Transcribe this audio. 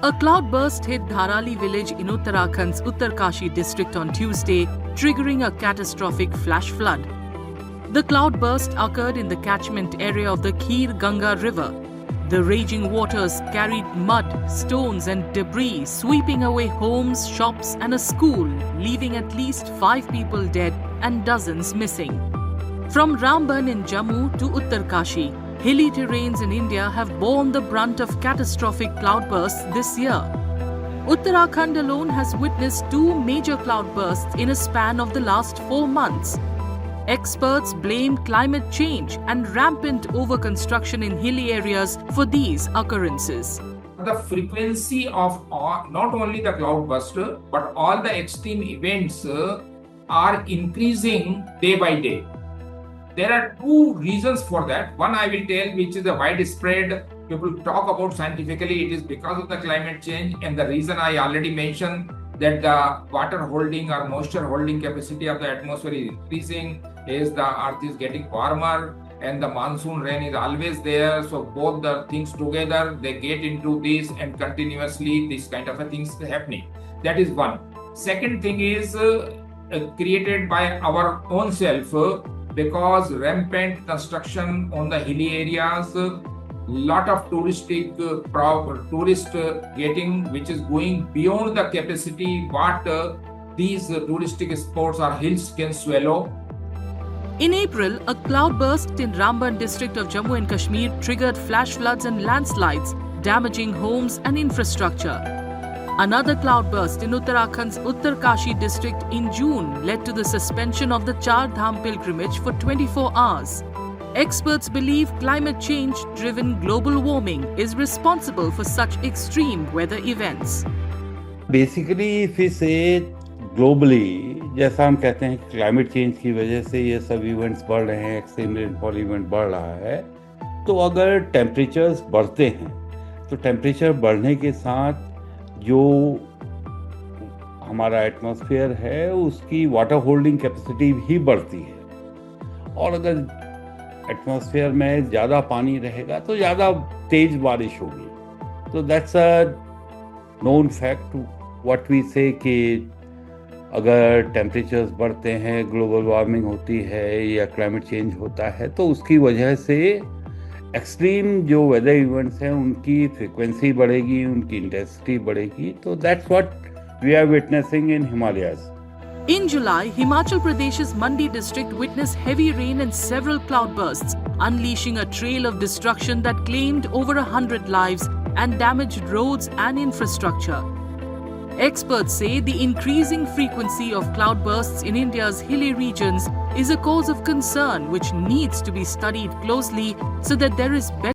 A cloudburst hit Dharali village in Uttarakhand's Uttarkashi district on Tuesday, triggering a catastrophic flash flood. The cloudburst occurred in the catchment area of the Kheer Ganga river. The raging waters carried mud, stones and debris, sweeping away homes, shops and a school, leaving at least 5 people dead and dozens missing. From Ramban in Jammu to Uttarkashi, hilly terrains in India have borne the brunt of catastrophic cloudbursts this year. Uttarakhand alone has witnessed 2 major cloudbursts in a span of the last 4 months. Experts blame climate change and rampant overconstruction in hilly areas for these occurrences. The frequency of not only the cloudburst but all the extreme events are increasing day by day. There are 2 reasons for that. One I will tell, which is a widespread. People talk about scientifically, it is because of the climate change, and the reason I already mentioned that the water holding or moisture holding capacity of the atmosphere is increasing as the earth is getting warmer and the monsoon rain is always there. So both the things together, they get into this and continuously this kind of a things happening. That is one. Second thing is created by our own self because rampant construction on the hilly areas, lot of tourist getting, which is going beyond the capacity what these touristic spots or hills can swallow. In April, a cloudburst in Ramban district of Jammu and Kashmir triggered flash floods and landslides, damaging homes and infrastructure. Another cloudburst in Uttarakhand's Uttarkashi district in June led to the suspension of the Char Dham pilgrimage for 24 hours. Experts believe climate change-driven global warming is responsible for such extreme weather events. Basically, if we say globally, जैसा हम कहते हैं climate change की वजह से ये सब events बढ़ रहे हैं, एक्सट्रीम रेनफॉल इवेंट बढ़ रहा है, तो अगर टेम्परेचर्स बढ़ते हैं तो टेम्परेचर बढ़ने के साथ जो हमारा एटमॉस्फेयर है उसकी वाटर होल्डिंग कैपेसिटी भी बढ़ती है, और अगर एटमॉस्फेयर में ज़्यादा पानी रहेगा तो ज़्यादा तेज बारिश होगी. तो that's a known fact. What we say कि अगर टेम्परेचर्स बढ़ते हैं, ग्लोबल वार्मिंग होती है या क्लाइमेट चेंज होता है तो उसकी वजह से एक्सट्रीम जो वेदर इवेंट्स हैं उनकी फ्रीक्वेंसी बढ़ेगी, उनकी इंटेंसिटी बढ़ेगी. तो that's what we are witnessing in Himalayas. In July, Himachal Pradesh's Mandi district witnessed heavy rain and several cloudbursts, unleashing a trail of destruction that claimed over 100 lives and damaged roads and infrastructure. Experts say the increasing frequency of cloudbursts in India's hilly regions is a cause of concern which needs to be studied closely so that there is better